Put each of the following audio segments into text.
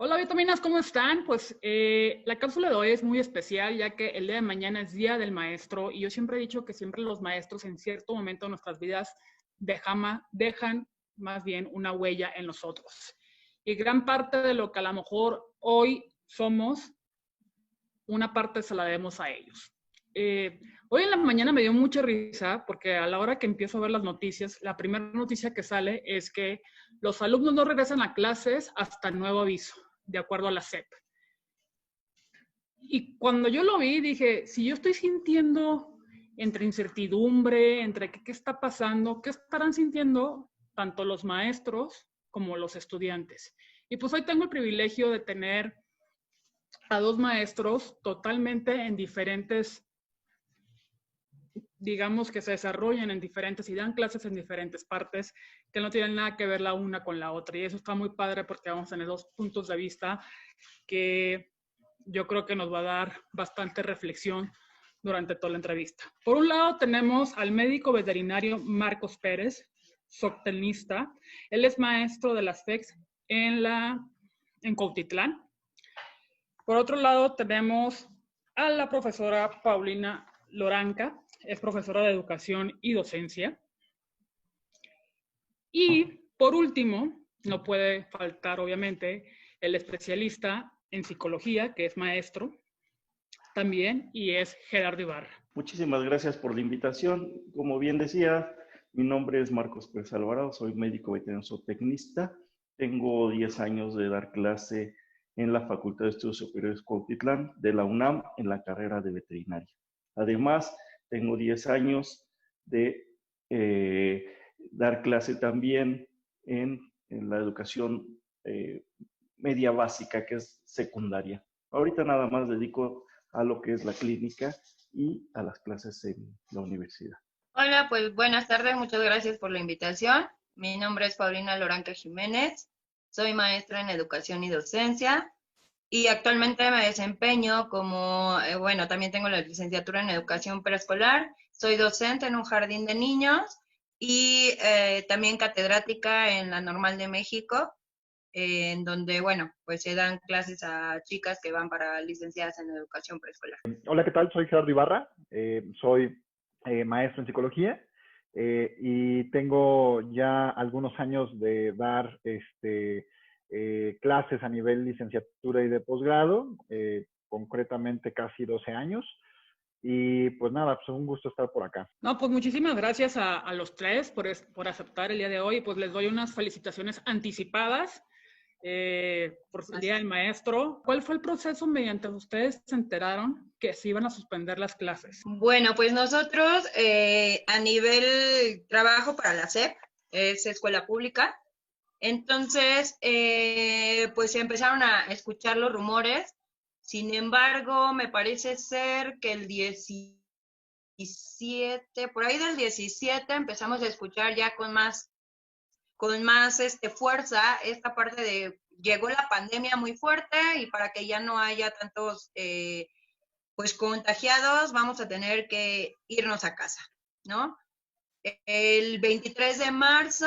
Hola vitaminas, ¿cómo están? Pues la cápsula de hoy es muy especial ya que el día de mañana es Día del Maestro y yo siempre he dicho que siempre los maestros en cierto momento de nuestras vidas dejan más bien una huella en nosotros. Y gran parte de lo que a lo mejor hoy somos, una parte se la debemos a ellos. Hoy en la mañana me dio mucha risa porque a la hora que empiezo a ver las noticias, la primera noticia que sale es que los alumnos no regresan a clases hasta nuevo aviso, de acuerdo a la SEP. Y cuando yo lo vi, dije, si yo estoy sintiendo entre incertidumbre, entre qué está pasando, qué estarán sintiendo tanto los maestros como los estudiantes. Y pues hoy tengo el privilegio de tener a dos maestros totalmente en diferentes, digamos que se desarrollan en diferentes y dan clases en diferentes partes que no tienen nada que ver la una con la otra. Y eso está muy padre porque vamos a tener dos puntos de vista que yo creo que nos va a dar bastante reflexión durante toda la entrevista. Por un lado tenemos al médico veterinario Marcos Pérez, zootecnista. Él es maestro de las FEX en Cuautitlán. Por otro lado tenemos a la profesora Paulina Loranca, es profesora de educación y docencia. Y por último, no puede faltar obviamente el especialista en psicología, que es maestro también, y es Gerardo Ibarra. Muchísimas gracias por la invitación. Como bien decía, mi nombre es Marcos Pérez Alvarado, soy médico veterinario zootecnista. Tengo 10 años de dar clase en la Facultad de Estudios Superiores Cuautitlán de la UNAM en la carrera de veterinaria. Además, tengo 10 años de dar clase también en la educación media básica, que es secundaria. Ahorita nada más dedico a lo que es la clínica y a las clases en la universidad. Hola, pues buenas tardes, muchas gracias por la invitación. Mi nombre es Paulina Loranca Jiménez, soy maestra en educación y docencia y actualmente me desempeño como, también tengo la licenciatura en educación preescolar, soy docente en un jardín de niños y también catedrática en la Normal de México, en donde, pues se dan clases a chicas que van para licenciadas en educación preescolar. Hola, ¿qué tal? Soy Gerardo Ibarra, soy maestro en psicología y tengo ya algunos años de dar clases a nivel licenciatura y de posgrado, concretamente casi 12 años. Y pues nada, pues un gusto estar por acá. No, pues muchísimas gracias a los tres por aceptar el día de hoy. Pues les doy unas felicitaciones anticipadas por el Día del Maestro. ¿Cuál fue el proceso mediante ustedes se enteraron que se iban a suspender las clases? Bueno, pues nosotros a nivel trabajo para la SEP, es escuela pública, entonces pues se empezaron a escuchar los rumores. Sin embargo, me parece ser que el 17, por ahí del 17 empezamos a escuchar ya con más fuerza esta parte de llegó la pandemia muy fuerte y para que ya no haya tantos pues contagiados vamos a tener que irnos a casa, ¿no? El 23 de marzo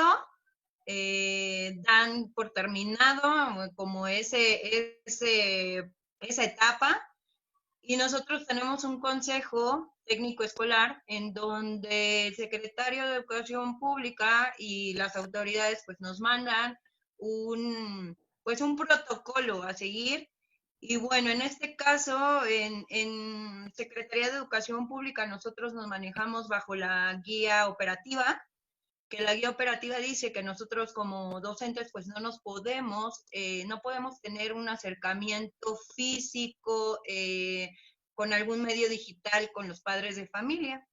dan por terminado como esa etapa y nosotros tenemos un consejo técnico escolar en donde el secretario de Educación Pública y las autoridades pues nos mandan un protocolo a seguir. Y bueno, en este caso, en Secretaría de Educación Pública nosotros nos manejamos bajo la guía operativa, que la guía operativa dice que nosotros como docentes pues no podemos tener un acercamiento físico con algún medio digital con los padres de familia.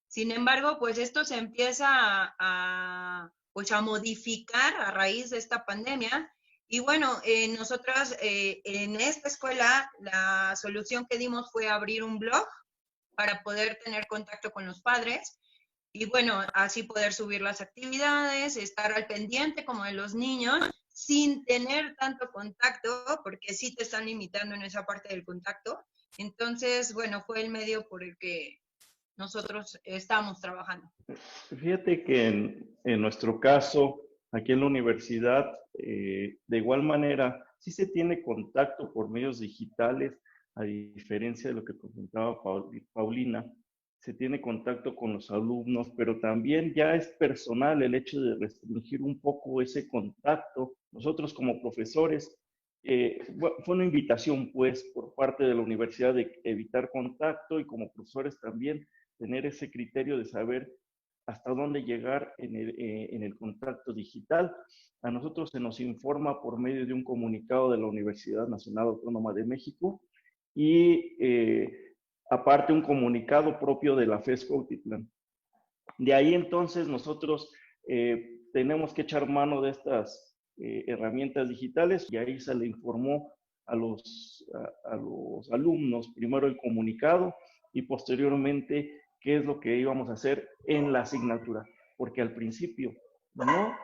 Sin embargo, pues esto se empieza a modificar a raíz de esta pandemia. Y bueno, nosotras en esta escuela la solución que dimos fue abrir un blog para poder tener contacto con los padres y bueno, así poder subir las actividades, estar al pendiente como de los niños, sin tener tanto contacto, porque sí te están limitando en esa parte del contacto. Entonces, bueno, fue el medio por el que nosotros estamos trabajando. Fíjate que en nuestro caso, Aquí en la universidad, de igual manera, sí se tiene contacto por medios digitales, a diferencia de lo que comentaba Paulina, se tiene contacto con los alumnos, pero también ya es personal el hecho de restringir un poco ese contacto. Nosotros como profesores, fue una invitación pues por parte de la universidad de evitar contacto y como profesores también tener ese criterio de saber hasta dónde llegar en el contacto digital. A nosotros se nos informa por medio de un comunicado de la Universidad Nacional Autónoma de México y aparte un comunicado propio de la FES Cuautitlán. De ahí entonces nosotros tenemos que echar mano de estas herramientas digitales y ahí se le informó a los alumnos primero el comunicado y posteriormente qué es lo que íbamos a hacer en la asignatura, porque al principio no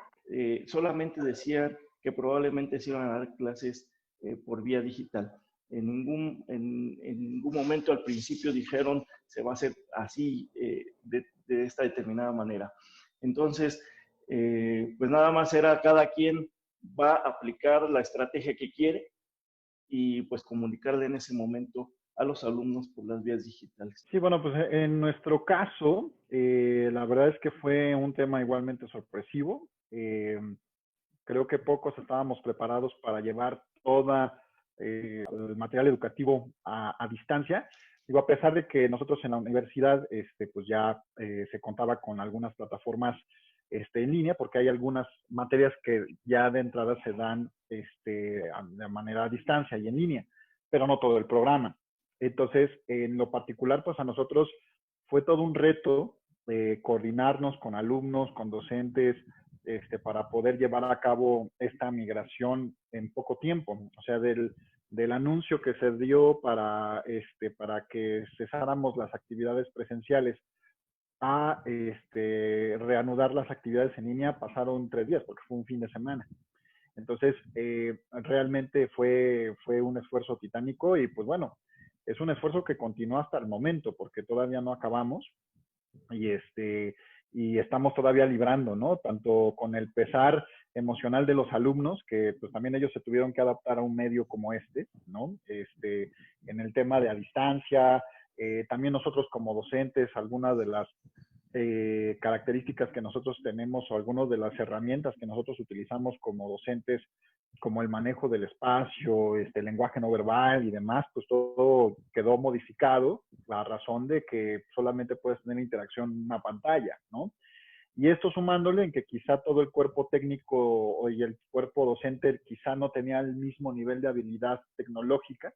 solamente decían que probablemente se iban a dar clases por vía digital. En ningún momento al principio dijeron se va a hacer así, de esta determinada manera. Entonces, pues nada más era cada quien va a aplicar la estrategia que quiere y pues comunicarle en ese momento a los alumnos por las vías digitales. Sí, bueno, pues en nuestro caso, la verdad es que fue un tema igualmente sorpresivo. Creo que pocos estábamos preparados para llevar toda el material educativo a distancia. Digo, a pesar de que nosotros en la universidad, pues ya se contaba con algunas plataformas en línea, porque hay algunas materias que ya de entrada se dan de manera a distancia y en línea, pero no todo el programa. Entonces, en lo particular, pues a nosotros fue todo un reto coordinarnos con alumnos, con docentes, para poder llevar a cabo esta migración en poco tiempo. O sea, del anuncio que se dio para que cesáramos las actividades presenciales a reanudar las actividades en línea pasaron 3 días, porque fue un fin de semana. Entonces, realmente fue un esfuerzo titánico y pues bueno, es un esfuerzo que continúa hasta el momento, porque todavía no acabamos y y estamos todavía librando, ¿no? Tanto con el pesar emocional de los alumnos, que pues también ellos se tuvieron que adaptar a un medio como ¿no? En el tema de a distancia, también nosotros como docentes, algunas de las características que nosotros tenemos o algunas de las herramientas que nosotros utilizamos como docentes, como el manejo del espacio, el lenguaje no verbal y demás, pues todo quedó modificado, la razón de que solamente puedes tener interacción en una pantalla, ¿no? Y esto sumándole en que quizá todo el cuerpo técnico y el cuerpo docente quizá no tenía el mismo nivel de habilidad tecnológica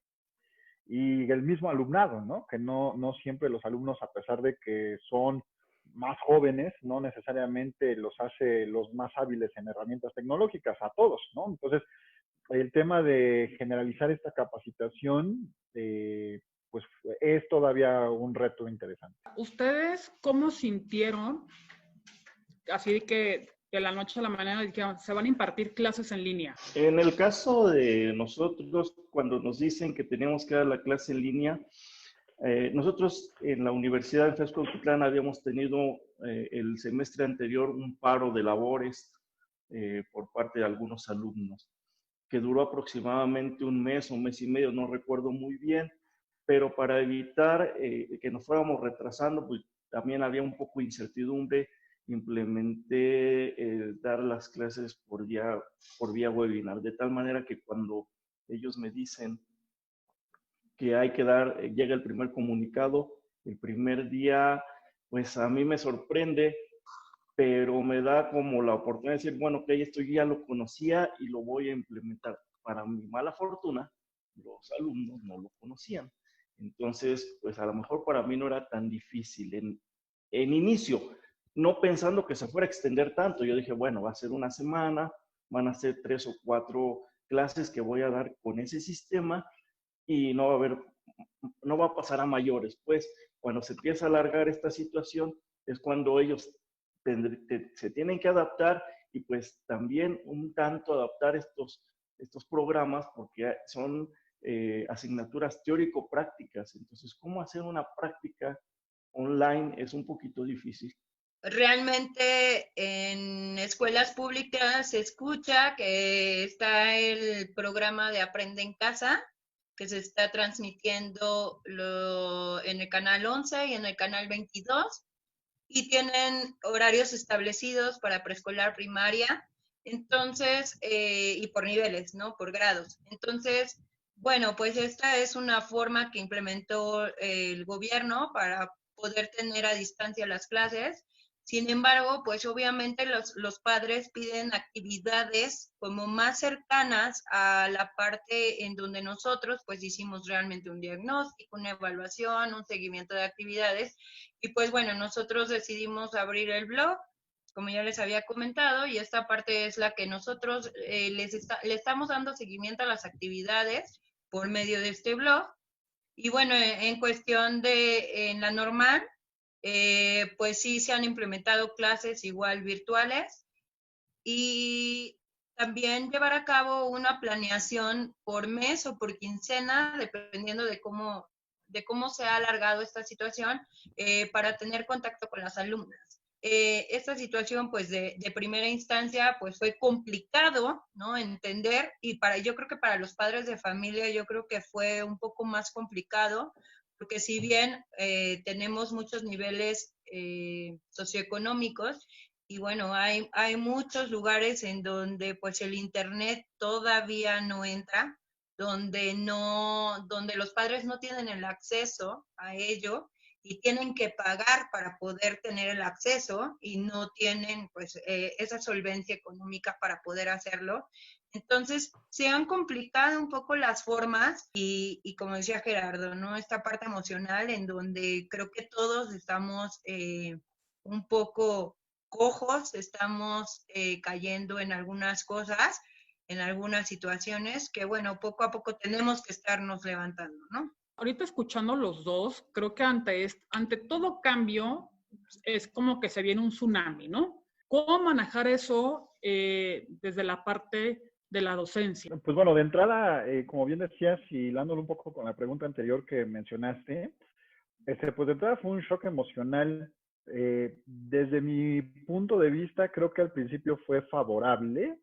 y el mismo alumnado, ¿no? Que no siempre los alumnos, a pesar de que son más jóvenes, no necesariamente los hace los más hábiles en herramientas tecnológicas, a todos, ¿no? Entonces, el tema de generalizar esta capacitación, pues es todavía un reto interesante. ¿Ustedes cómo sintieron, así que de la noche a la mañana dijeron, se van a impartir clases en línea? En el caso de nosotros, cuando nos dicen que tenemos que dar la clase en línea, nosotros en la Universidad de FES Cuautitlán habíamos tenido el semestre anterior un paro de labores por parte de algunos alumnos, que duró aproximadamente un mes y medio, no recuerdo muy bien, pero para evitar que nos fuéramos retrasando, pues también había un poco de incertidumbre, implementé dar las clases por vía webinar, de tal manera que cuando ellos me dicen que hay que dar, llega el primer comunicado, el primer día, pues a mí me sorprende, pero me da como la oportunidad de decir, bueno, ok, esto ya lo conocía y lo voy a implementar. Para mi mala fortuna, los alumnos no lo conocían. Entonces, pues a lo mejor para mí no era tan difícil en inicio, no pensando que se fuera a extender tanto. Yo dije, bueno, va a ser una semana, van a ser 3 o 4 clases que voy a dar con ese sistema y no va a pasar a mayores. Pues cuando se empieza a alargar esta situación es cuando ellos se tienen que adaptar y pues también un tanto adaptar estos programas porque son asignaturas teórico-prácticas. Entonces, ¿cómo hacer una práctica online? Es un poquito difícil. realmente en escuelas públicas se escucha que está el programa de Aprende en Casa, que se está transmitiendo en el canal 11 y en el canal 22, y tienen horarios establecidos para preescolar, primaria, entonces, y por niveles, ¿no? Por grados. Entonces, bueno, pues esta es una forma que implementó el gobierno para poder tener a distancia las clases. Sin embargo, pues obviamente los padres piden actividades como más cercanas a la parte en donde nosotros pues hicimos realmente un diagnóstico, una evaluación, un seguimiento de actividades. Y pues bueno, nosotros decidimos abrir el blog, como ya les había comentado, y esta parte es la que nosotros le estamos dando seguimiento a las actividades por medio de este blog. Y bueno, en cuestión en la normal, pues sí se han implementado clases igual virtuales y también llevar a cabo una planeación por mes o por quincena, dependiendo de cómo se ha alargado esta situación, para tener contacto con las alumnas. Esta situación, pues, de primera instancia, pues, fue complicado, ¿no? Entender, y yo creo que para los padres de familia, yo creo que fue un poco más complicado, porque si bien tenemos muchos niveles socioeconómicos, y bueno, hay muchos lugares en donde, pues, el internet todavía no entra, donde los padres no tienen el acceso a ello, y tienen que pagar para poder tener el acceso y no tienen pues esa solvencia económica para poder hacerlo. Entonces se han complicado un poco las formas y como decía Gerardo, ¿no? Esta parte emocional en donde creo que todos estamos un poco cojos, estamos cayendo en algunas cosas, en algunas situaciones que bueno, poco a poco tenemos que estarnos levantando, ¿no? Ahorita escuchando los dos, creo que ante todo cambio es como que se viene un tsunami, ¿no? ¿Cómo manejar eso desde la parte de la docencia? Pues bueno, de entrada, como bien decías, y hilándolo un poco con la pregunta anterior que mencionaste, pues de entrada fue un shock emocional. Desde mi punto de vista, creo que al principio fue favorable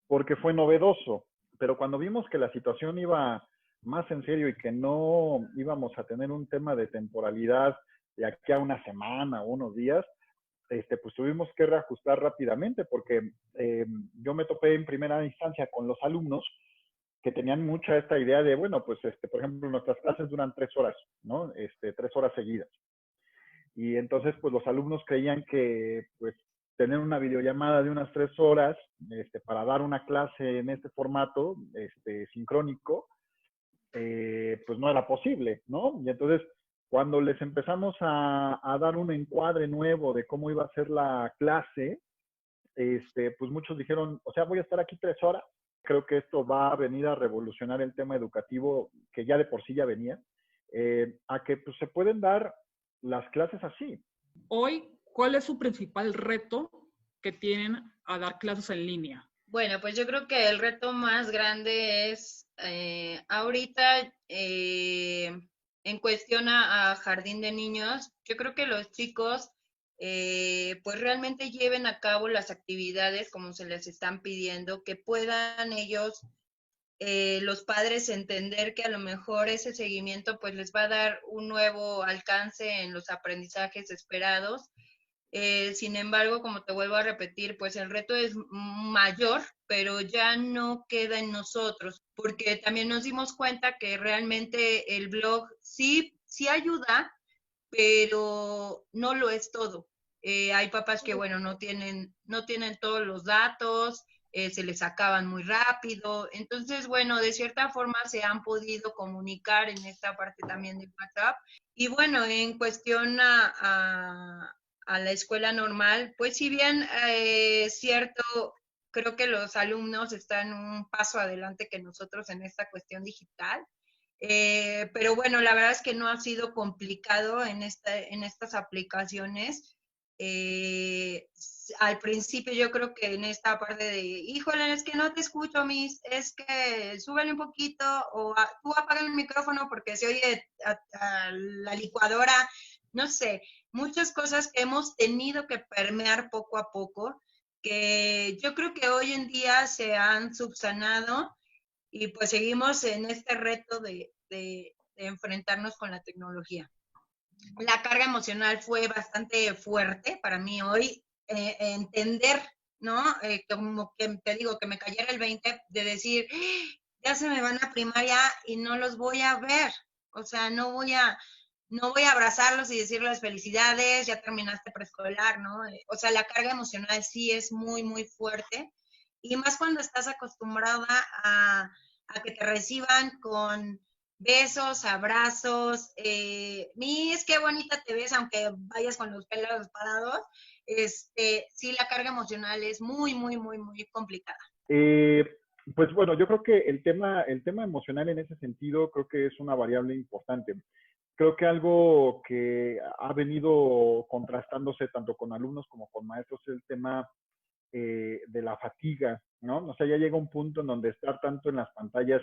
porque fue novedoso, pero cuando vimos que la situación iba más en serio y que no íbamos a tener un tema de temporalidad de aquí a una semana o unos días, pues tuvimos que reajustar rápidamente porque yo me topé en primera instancia con los alumnos que tenían mucha esta idea de, bueno, pues por ejemplo, nuestras clases duran 3 horas, ¿no? 3 horas seguidas. Y entonces, pues los alumnos creían que, pues, tener una videollamada de unas 3 horas para dar una clase en este formato sincrónico, pues no era posible, ¿no? Y entonces, cuando les empezamos a dar un encuadre nuevo de cómo iba a ser la clase, pues muchos dijeron, o sea, voy a estar aquí 3 horas. Creo que esto va a venir a revolucionar el tema educativo, que ya de por sí ya venía, a que pues, se pueden dar las clases así. Hoy, ¿cuál es su principal reto que tienen a dar clases en línea? Bueno, pues yo creo que el reto más grande es ahorita en cuestión a jardín de niños, yo creo que los chicos pues realmente lleven a cabo las actividades como se les están pidiendo, que puedan ellos, los padres, entender que a lo mejor ese seguimiento pues les va a dar un nuevo alcance en los aprendizajes esperados. Sin embargo, como te vuelvo a repetir, pues el reto es mayor, pero ya no queda en nosotros, porque también nos dimos cuenta que realmente el blog sí ayuda, pero no lo es todo. Hay papás que, bueno, no tienen todos los datos, se les acaban muy rápido. Entonces, bueno, de cierta forma se han podido comunicar en esta parte también de WhatsApp. Y bueno, en cuestión a la escuela normal, pues si bien cierto, creo que los alumnos están un paso adelante que nosotros en esta cuestión digital, pero bueno, la verdad es que no ha sido complicado en estas aplicaciones. Al principio yo creo que en esta parte de, híjole, es que no te escucho, Miss, es que súbele un poquito, o tú apaga el micrófono porque se oye a la licuadora. no sé, muchas cosas que hemos tenido que permear poco a poco, que yo creo que hoy en día se han subsanado y pues seguimos en este reto de enfrentarnos con la tecnología. La carga emocional fue bastante fuerte para mí hoy, entender, ¿no? Como que te digo, que me cayera el 20 de decir, ya se me van a primaria y no los voy a ver, o sea, no voy a abrazarlos y decirles felicidades, ya terminaste preescolar, ¿no? O sea, la carga emocional sí es muy, muy fuerte, y más cuando estás acostumbrada a que te reciban con besos, abrazos, Miss, qué bonita te ves, aunque vayas con los pelos parados, sí, la carga emocional es muy, muy, muy, muy complicada. Eh, pues bueno, yo creo que el tema emocional en ese sentido creo que es una variable importante. Creo que algo que ha venido contrastándose tanto con alumnos como con maestros es el tema de la fatiga, ¿no? O sea, ya llega un punto en donde estar tanto en las pantallas,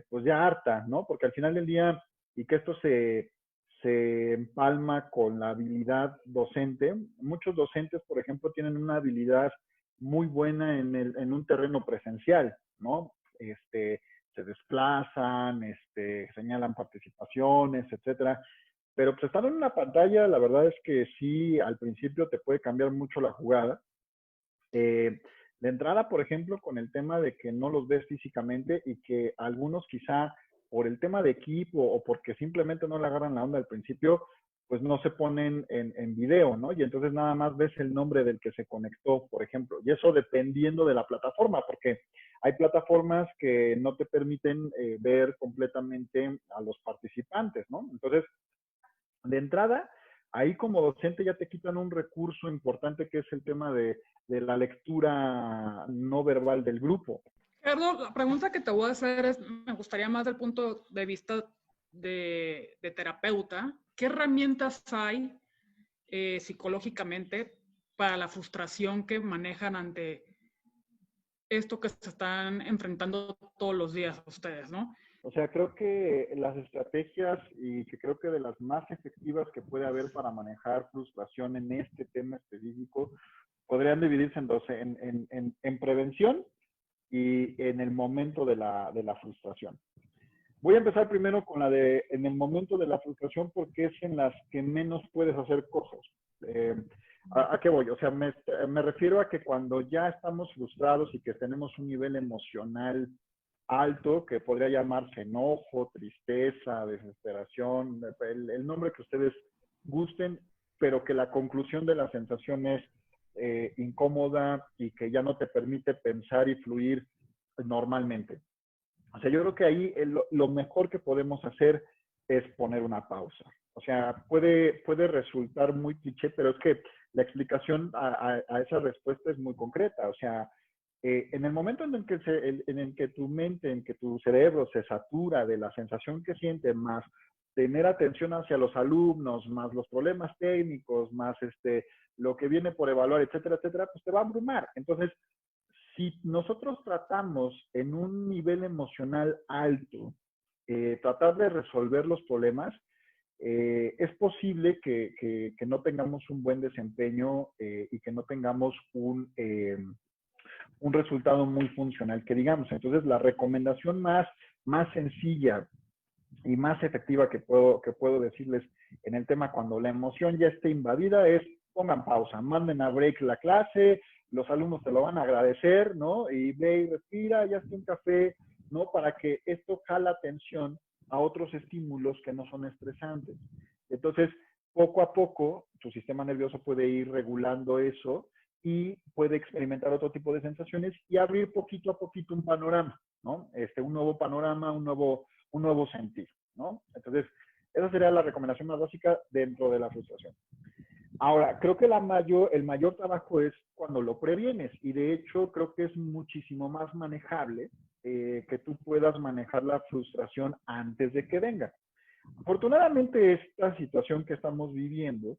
pues ya harta, ¿no? Porque al final del día, y que esto se empalma con la habilidad docente, muchos docentes, por ejemplo, tienen una habilidad muy buena en un terreno presencial, ¿no? Se desplazan, señalan participaciones, etcétera. Pero pues estar en una pantalla, la verdad es que sí, al principio te puede cambiar mucho la jugada. De entrada, por ejemplo, con el tema de que no los ves físicamente y que algunos quizá por el tema de equipo o porque simplemente no le agarran la onda al principio, pues no se ponen en video, ¿no? Y entonces nada más ves el nombre del que se conectó, por ejemplo. Y eso dependiendo de la plataforma, porque hay plataformas que no te permiten ver completamente a los participantes, ¿no? Entonces, de entrada, ahí como docente ya te quitan un recurso importante que es el tema de la lectura no verbal del grupo. Gerardo, la pregunta que te voy a hacer es, me gustaría más del punto de vista de terapeuta. ¿Qué herramientas hay psicológicamente para la frustración que manejan ante esto que se están enfrentando todos los días ustedes, ¿no? O sea, creo que las estrategias y que creo que de las más efectivas que puede haber para manejar frustración en este tema específico podrían dividirse en dos, en prevención y en el momento de la frustración. Voy a empezar primero con la de en el momento de la frustración porque es en las que menos puedes hacer cosas. ¿A qué voy? O sea, me refiero a que cuando ya estamos frustrados y que tenemos un nivel emocional alto, que podría llamarse enojo, tristeza, desesperación, el nombre que ustedes gusten, pero que la conclusión de la sensación es incómoda y que ya no te permite pensar y fluir normalmente. O sea, yo creo que ahí lo mejor que podemos hacer es poner una pausa. O sea, puede resultar muy cliché, pero es que la explicación a esa respuesta es muy concreta. O sea, en el momento en el que tu mente, en que tu cerebro se satura de la sensación que siente, más tener atención hacia los alumnos, más los problemas técnicos, más lo que viene por evaluar, etcétera, etcétera, pues te va a abrumar. Entonces, si nosotros tratamos en un nivel emocional alto, tratar de resolver los problemas, es posible que no tengamos un buen desempeño y que no tengamos un resultado muy funcional, que digamos. Entonces, la recomendación más sencilla y más efectiva que puedo decirles en el tema cuando la emoción ya esté invadida es pongan pausa, manden a break la clase, los alumnos te lo van a agradecer, ¿no? Y ve y respira, ya está un café, ¿no? Para que esto jala atención a otros estímulos que no son estresantes. Entonces, poco a poco, tu sistema nervioso puede ir regulando eso y puede experimentar otro tipo de sensaciones y abrir poquito a poquito un panorama, ¿no? Un nuevo panorama, un nuevo sentir, ¿no? Entonces, esa sería la recomendación más básica dentro de la frustración. Ahora, creo que el mayor trabajo es cuando lo previenes y de hecho creo que es muchísimo más manejable que tú puedas manejar la frustración antes de que venga. Afortunadamente, esta situación que estamos viviendo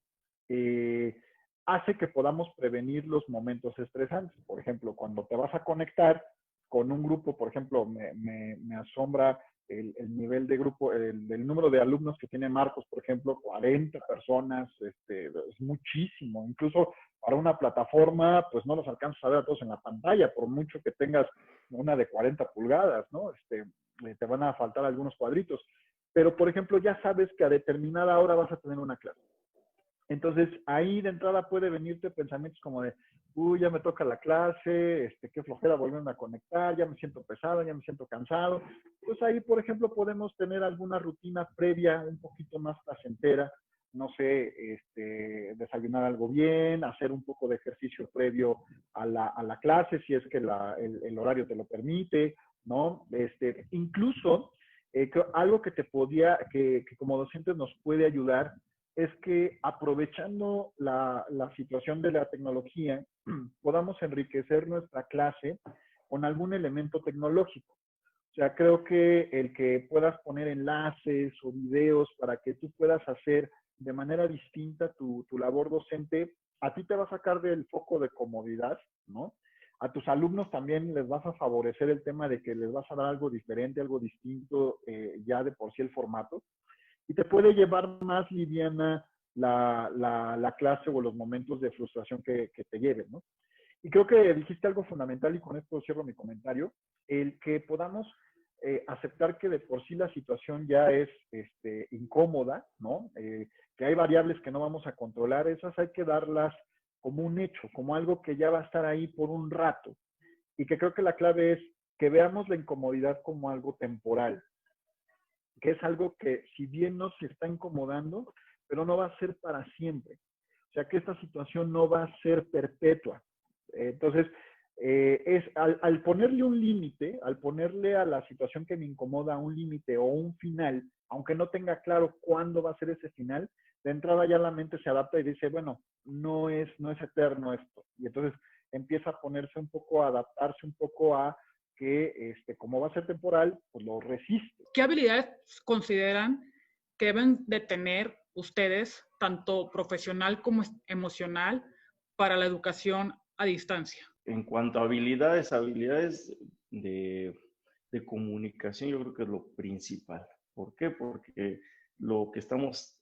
hace que podamos prevenir los momentos estresantes. Por ejemplo, cuando te vas a conectar con un grupo, por ejemplo, me asombra el nivel de grupo, el número de alumnos que tiene Marcos, por ejemplo, 40 personas, es muchísimo. Incluso para una plataforma, pues no los alcanzas a ver a todos en la pantalla, por mucho que tengas una de 40 pulgadas, ¿no? Te van a faltar algunos cuadritos. Pero, por ejemplo, ya sabes que a determinada hora vas a tener una clase. Entonces, ahí de entrada puede venirte pensamientos como de, uy, ya me toca la clase, qué flojera volverme a conectar, ya me siento pesado, ya me siento cansado. Pues ahí, por ejemplo, podemos tener alguna rutina previa un poquito más placentera, no sé, desayunar algo bien, hacer un poco de ejercicio previo a la clase, si es que el horario te lo permite, ¿no? Incluso, algo que que como docentes nos puede ayudar es que aprovechando la situación de la tecnología, podamos enriquecer nuestra clase con algún elemento tecnológico. O sea, creo que el que puedas poner enlaces o videos para que tú puedas hacer de manera distinta tu labor docente, a ti te va a sacar del foco de comodidad, ¿no? A tus alumnos también les vas a favorecer el tema de que les vas a dar algo diferente, algo distinto, ya de por sí el formato, y te puede llevar más liviana la clase o los momentos de frustración que te lleven, ¿no? Y creo que dijiste algo fundamental y con esto cierro mi comentario, el que podamos aceptar que de por sí la situación ya es incómoda, ¿no? Que hay variables que no vamos a controlar, esas hay que darlas como un hecho, como algo que ya va a estar ahí por un rato. Y que creo que la clave es que veamos la incomodidad como algo temporal, que es algo que si bien nos está incomodando, pero no va a ser para siempre. O sea, que esta situación no va a ser perpetua. Entonces, al ponerle un límite, al ponerle a la situación que me incomoda un límite o un final, aunque no tenga claro cuándo va a ser ese final, de entrada ya la mente se adapta y dice, bueno, no es eterno esto. Y entonces empieza a ponerse un poco, a adaptarse un poco a que como va a ser temporal, pues lo resiste. ¿Qué habilidades consideran que deben de tener ustedes, tanto profesional como emocional, para la educación a distancia? En cuanto a habilidades de comunicación, yo creo que es lo principal. ¿Por qué? Porque lo que estamos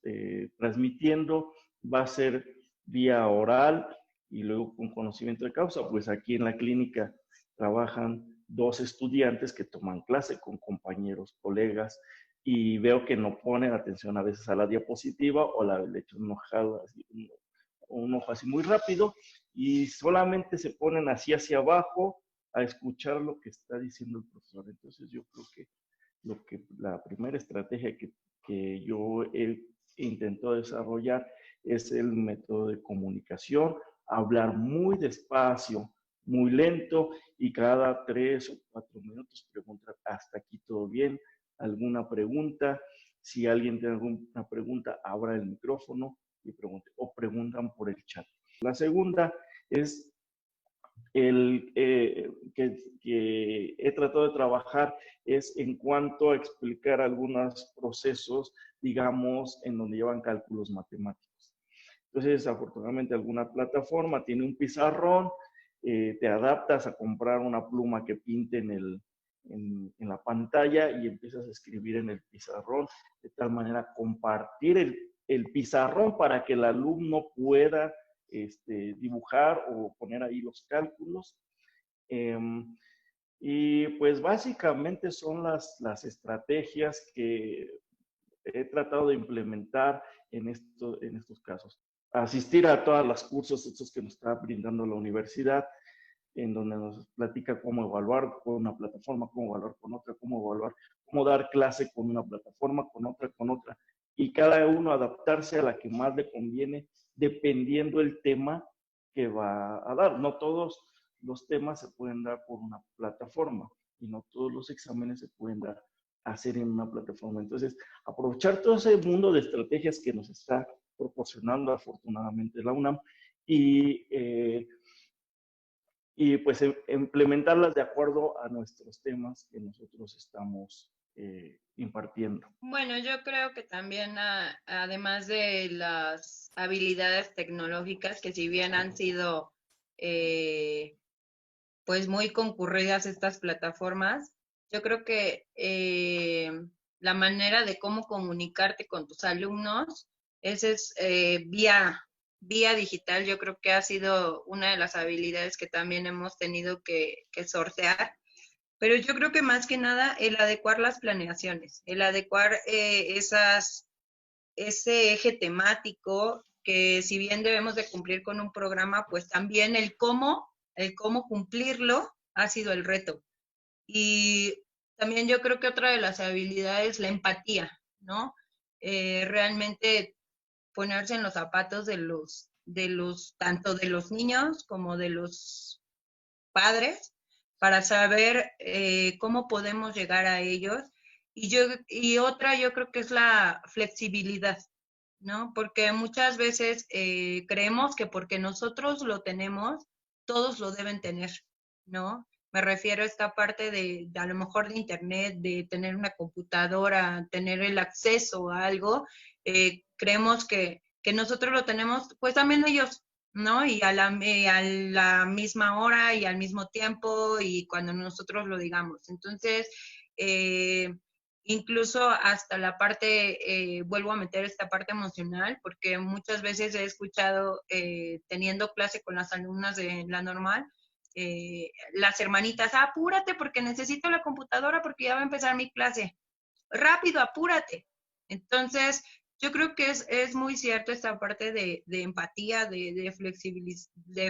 transmitiendo va a ser vía oral y luego con conocimiento de causa. Pues aquí en la clínica trabajan 2 estudiantes que toman clase con compañeros, colegas, y veo que no ponen atención a veces a la diapositiva o le echan un ojo así muy rápido y solamente se ponen así hacia abajo a escuchar lo que está diciendo el profesor. Entonces yo creo que la primera estrategia que yo he intentado desarrollar es el método de comunicación, hablar muy despacio, muy lento y cada 3 o 4 minutos preguntar, ¿hasta aquí todo bien? ¿Alguna pregunta? Si alguien tiene alguna pregunta, abra el micrófono y pregunte, o preguntan por el chat. La segunda es que he tratado de trabajar es en cuanto a explicar algunos procesos, digamos, en donde llevan cálculos matemáticos. Entonces, afortunadamente, alguna plataforma tiene un pizarrón, te adaptas a comprar una pluma que pinte en la pantalla y empiezas a escribir en el pizarrón, de tal manera compartir el pizarrón para que el alumno pueda dibujar o poner ahí los cálculos. Y pues básicamente son las estrategias que he tratado de implementar en estos casos. Asistir a todos los cursos estos que nos está brindando la universidad, en donde nos platica cómo evaluar con una plataforma, cómo evaluar con otra, cómo dar clase con una plataforma, con otra, y cada uno adaptarse a la que más le conviene, dependiendo el tema que va a dar. No todos los temas se pueden dar por una plataforma y no todos los exámenes se pueden hacer en una plataforma. Entonces, aprovechar todo ese mundo de estrategias que nos está proporcionando afortunadamente la UNAM y pues implementarlas de acuerdo a nuestros temas que nosotros estamos impartiendo. Bueno, yo creo que también, además de las habilidades tecnológicas, que si bien han sido pues muy concurridas estas plataformas, yo creo que la manera de cómo comunicarte con tus alumnos, ese es vía digital, yo creo que ha sido una de las habilidades que también hemos tenido que sortear. Pero yo creo que más que nada el adecuar las planeaciones, el adecuar ese eje temático que si bien debemos de cumplir con un programa, pues también el cómo cumplirlo ha sido el reto. Y también yo creo que otra de las habilidades, la empatía, ¿no? Realmente ponerse en los zapatos tanto de los niños como de los padres, para saber cómo podemos llegar a ellos. Y otra yo creo que es la flexibilidad, ¿no? Porque muchas veces creemos que porque nosotros lo tenemos, todos lo deben tener, ¿no? Me refiero a esta parte de a lo mejor de internet, de tener una computadora, tener el acceso a algo. Creemos que nosotros lo tenemos, pues también ellos, ¿no? Y a la misma hora y al mismo tiempo y cuando nosotros lo digamos. Entonces, incluso hasta la parte, vuelvo a meter esta parte emocional, porque muchas veces he escuchado, teniendo clase con las alumnas de la normal, las hermanitas, apúrate porque necesito la computadora porque ya va a empezar mi clase. Rápido, apúrate. Entonces, yo creo que es muy cierto esta parte de empatía, de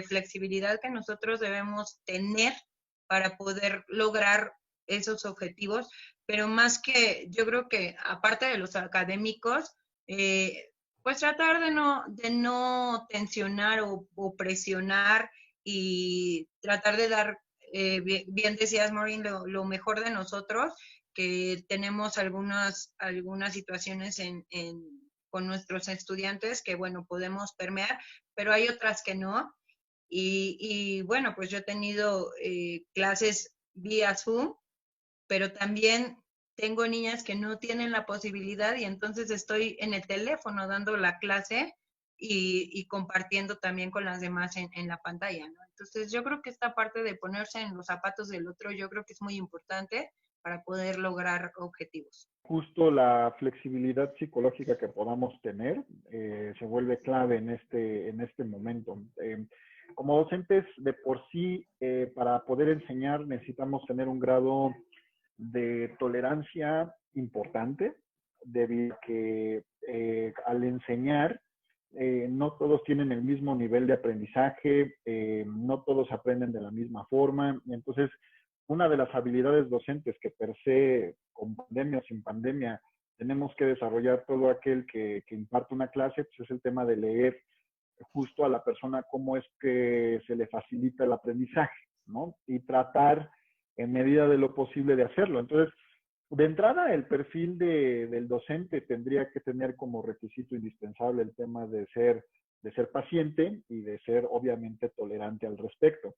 flexibilidad que nosotros debemos tener para poder lograr esos objetivos, pero más que, yo creo que aparte de los académicos, pues tratar de no tensionar o presionar y tratar de dar, bien decías, Maureen, lo mejor de nosotros, que tenemos algunas situaciones con nuestros estudiantes que, bueno, podemos permear, pero hay otras que no. Y bueno, pues yo he tenido clases vía Zoom, pero también tengo niñas que no tienen la posibilidad y entonces estoy en el teléfono dando la clase y compartiendo también con las demás en la pantalla, ¿no? Entonces yo creo que esta parte de ponerse en los zapatos del otro, yo creo que es muy importante para poder lograr objetivos. Justo la flexibilidad psicológica que podamos tener se vuelve clave en este momento. Como docentes, de por sí, para poder enseñar necesitamos tener un grado de tolerancia importante, debido a que al enseñar no todos tienen el mismo nivel de aprendizaje, no todos aprenden de la misma forma, y entonces una de las habilidades docentes que per se, con pandemia o sin pandemia, tenemos que desarrollar todo aquel que imparte una clase, pues es el tema de leer justo a la persona cómo es que se le facilita el aprendizaje, ¿no? Y tratar en medida de lo posible de hacerlo. Entonces, de entrada, el perfil del docente tendría que tener como requisito indispensable el tema de ser paciente y de ser obviamente tolerante al respecto.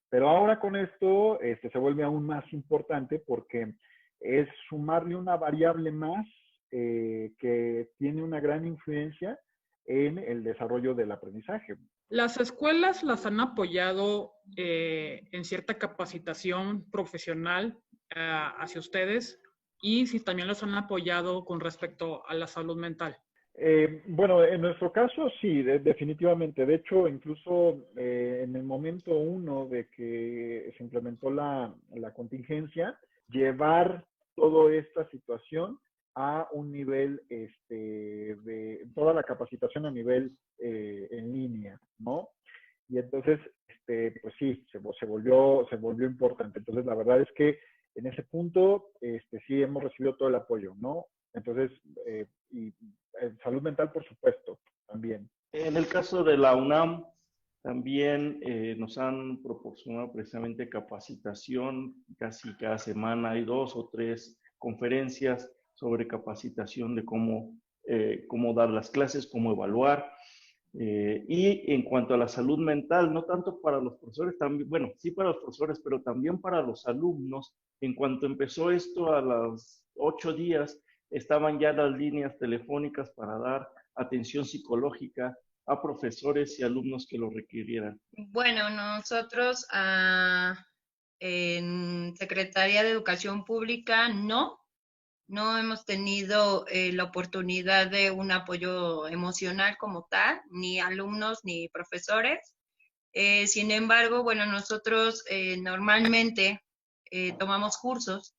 Pero ahora con esto se vuelve aún más importante porque es sumarle una variable más que tiene una gran influencia en el desarrollo del aprendizaje. Las escuelas las han apoyado en cierta capacitación profesional hacia ustedes y si también los han apoyado con respecto a la salud mental. Bueno, en nuestro caso sí, definitivamente. De hecho, incluso en el momento uno de que se implementó la contingencia, llevar toda esta situación a un nivel de toda la capacitación a nivel en línea, ¿no? Y entonces, pues sí, se volvió importante. Entonces, la verdad es que en ese punto, sí hemos recibido todo el apoyo, ¿no? Entonces, y salud mental, por supuesto, también. En el caso de la UNAM, también nos han proporcionado precisamente capacitación, casi cada semana hay 2 o 3 conferencias sobre capacitación de cómo dar las clases, cómo evaluar. Y en cuanto a la salud mental, no tanto para los profesores, también, bueno, sí para los profesores, pero también para los alumnos. En cuanto empezó esto, a los 8 días, estaban ya las líneas telefónicas para dar atención psicológica a profesores y alumnos que lo requirieran. Bueno, nosotros En Secretaría de Educación Pública no hemos tenido la oportunidad de un apoyo emocional como tal, ni alumnos ni profesores. Sin embargo, bueno, nosotros normalmente tomamos cursos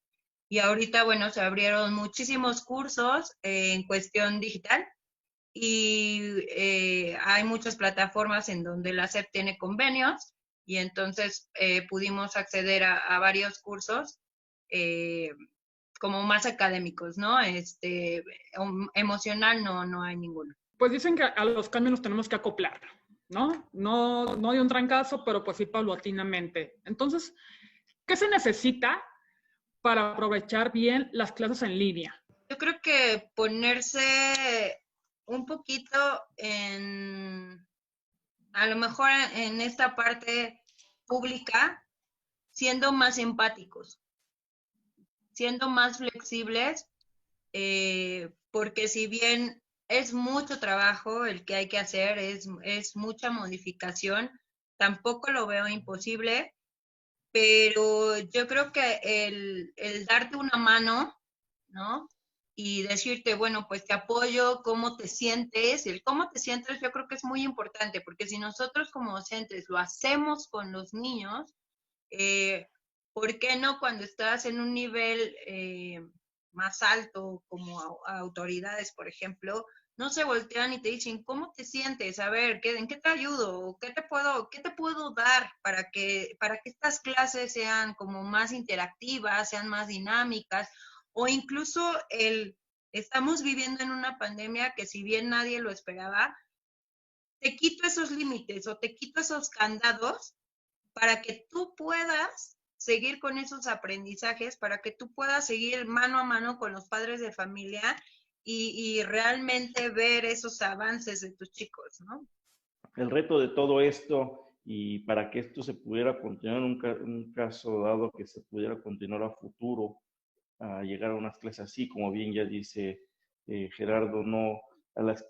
y ahorita, bueno, se abrieron muchísimos cursos en cuestión digital y hay muchas plataformas en donde la SEP tiene convenios y entonces pudimos acceder a varios cursos eh, como más académicos, ¿no? Emocional no hay ninguno. Pues dicen que a los cambios nos tenemos que acoplar, ¿no? No de un trancazo, pero pues sí paulatinamente. Entonces, ¿qué se necesita para aprovechar bien las clases en línea? Yo creo que ponerse un poquito a lo mejor en esta parte pública, siendo más empáticos, siendo más flexibles, porque si bien es mucho trabajo el que hay que hacer, es mucha modificación, tampoco lo veo imposible, pero yo creo que el darte una mano, ¿no? Y decirte, bueno, pues te apoyo, cómo te sientes, el cómo te sientes yo creo que es muy importante, porque si nosotros como docentes lo hacemos con los niños, ¿por qué no cuando estás en un nivel más alto, como autoridades, por ejemplo, no se voltean y te dicen, ¿cómo te sientes? A ver, ¿en qué te ayudo? ¿Qué te puedo dar para que estas clases sean como más interactivas, sean más dinámicas? O incluso estamos viviendo en una pandemia que si bien nadie lo esperaba, te quito esos límites o te quito esos candados para que tú puedas seguir con esos aprendizajes, para que tú puedas seguir mano a mano con los padres de familia y realmente ver esos avances de tus chicos, ¿no? El reto de todo esto y para que esto se pudiera continuar en un caso dado que se pudiera continuar a futuro, a llegar a unas clases así, como bien ya dice Gerardo, no, a las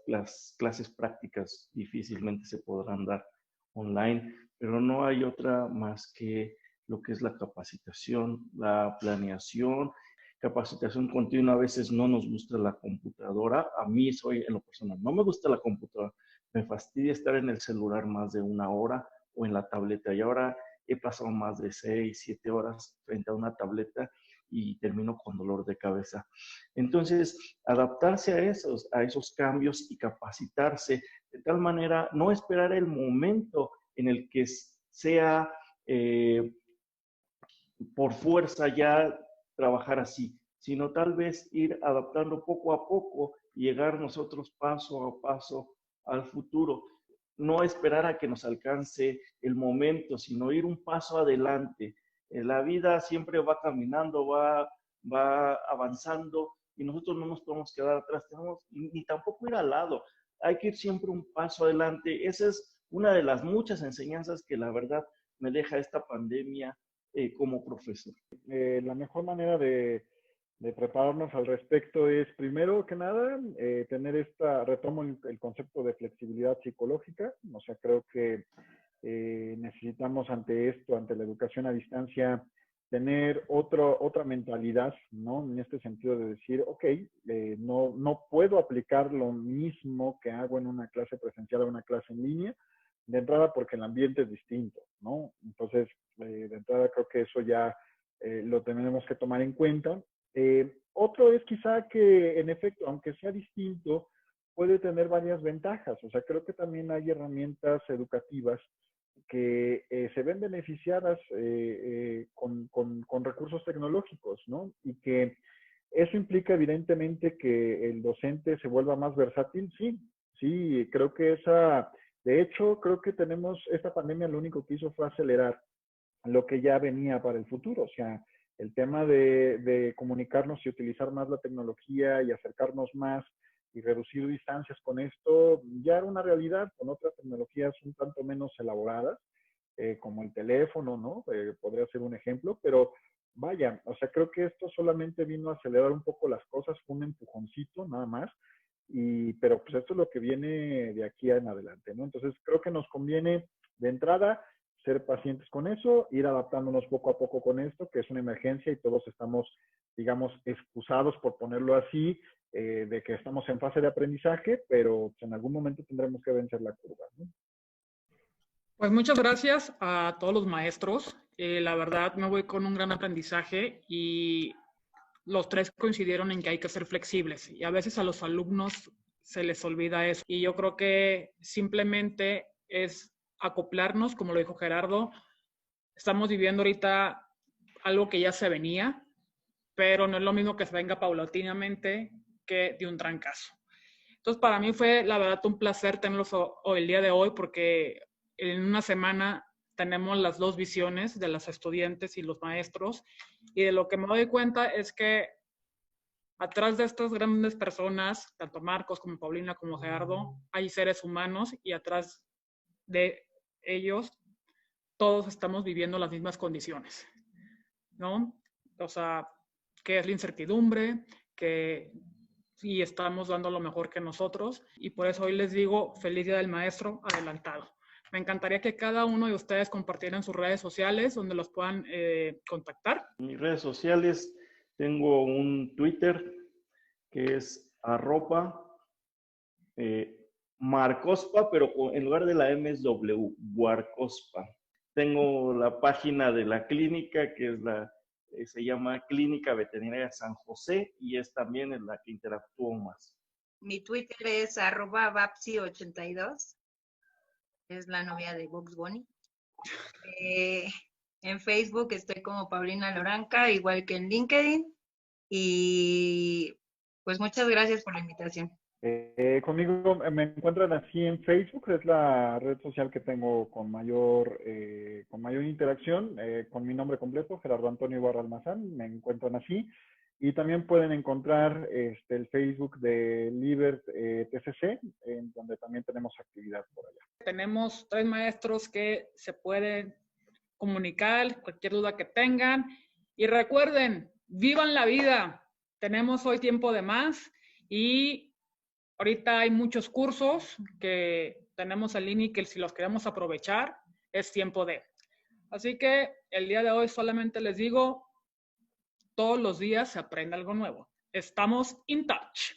clases prácticas difícilmente se podrán dar online, pero no hay otra más que lo que es la capacitación, la planeación, capacitación continua. A veces no nos gusta la computadora, a mí soy en lo personal, no me gusta la computadora, me fastidia estar en el celular más de una hora o en la tableta y ahora he pasado más de 6, 7 horas frente a una tableta y termino con dolor de cabeza. Entonces, adaptarse a esos cambios y capacitarse de tal manera, no esperar el momento en el que sea por fuerza ya trabajar así, sino tal vez ir adaptando poco a poco y llegar nosotros paso a paso al futuro. No esperar a que nos alcance el momento, sino ir un paso adelante. La vida siempre va caminando, va avanzando y nosotros no nos podemos quedar atrás, ni tampoco ir al lado. Hay que ir siempre un paso adelante. Esa es una de las muchas enseñanzas que la verdad me deja esta pandemia como profesor. La mejor manera de prepararnos al respecto es, primero que nada, tener retomo el concepto de flexibilidad psicológica. O sea, creo que necesitamos ante esto, ante la educación a distancia, tener otra mentalidad, ¿no? En este sentido de decir, ok, no puedo aplicar lo mismo que hago en una clase presencial a una clase en línea, de entrada porque el ambiente es distinto, ¿no? Entonces, de entrada creo que eso ya lo tenemos que tomar en cuenta. Otro es quizá que, en efecto, aunque sea distinto, puede tener varias ventajas. O sea, creo que también hay herramientas educativas que se ven beneficiadas con recursos tecnológicos, ¿no? Y que eso implica evidentemente que el docente se vuelva más versátil. Sí, creo que de hecho, creo que esta pandemia lo único que hizo fue acelerar lo que ya venía para el futuro. O sea, el tema de comunicarnos y utilizar más la tecnología y acercarnos más y reducir distancias con esto, ya era una realidad con otras tecnologías un tanto menos elaboradas, como el teléfono, ¿no? Podría ser un ejemplo, pero vaya, o sea, creo que esto solamente vino a acelerar un poco las cosas, fue un empujoncito nada más, pero pues esto es lo que viene de aquí en adelante, ¿no? Entonces creo que nos conviene de entrada ser pacientes con eso, ir adaptándonos poco a poco con esto, que es una emergencia y todos estamos, digamos, excusados, por ponerlo así, de que estamos en fase de aprendizaje, pero en algún momento tendremos que vencer la curva, ¿no? Pues muchas gracias a todos los maestros. La verdad me voy con un gran aprendizaje y los tres coincidieron en que hay que ser flexibles y a veces a los alumnos se les olvida eso. Y yo creo que simplemente es acoplarnos, como lo dijo Gerardo. Estamos viviendo ahorita algo que ya se venía, pero no es lo mismo que se venga paulatinamente que de un trancazo. Entonces, para mí fue, la verdad, un placer tenerlos el día de hoy, porque en una semana tenemos las dos visiones de los estudiantes y los maestros, y de lo que me doy cuenta es que atrás de estas grandes personas, tanto Marcos como Paulina como Gerardo, hay seres humanos, y atrás de ellos todos estamos viviendo las mismas condiciones, ¿no? O sea, que es la incertidumbre, que sí estamos dando lo mejor que nosotros, y por eso hoy les digo feliz Día del Maestro adelantado. Me encantaría que cada uno de ustedes compartieran sus redes sociales donde los puedan contactar. En mis redes sociales tengo un Twitter que es @Marcospa, pero en lugar de la M es W, Buarcospa. Tengo la página de la clínica, que es se llama Clínica Veterinaria San José, y es también en la que interactúo más. Mi Twitter es @Babsi82. Es la novia de Bugs Bunny. En Facebook estoy como Paulina Loranca, igual que en LinkedIn. Y pues muchas gracias por la invitación. Conmigo me encuentran así en Facebook, es la red social que tengo con mayor interacción, con mi nombre completo, Gerardo Antonio Ibarra Almazán, me encuentran así. Y también pueden encontrar el Facebook de Libert TCC, en donde también tenemos actividad por allá. Tenemos 3 maestros que se pueden comunicar, cualquier duda que tengan. Y recuerden, vivan la vida. Tenemos hoy tiempo de más y ahorita hay muchos cursos que tenemos en línea y que si los queremos aprovechar, es tiempo de. Así que el día de hoy solamente les digo, todos los días se aprende algo nuevo. Estamos in touch.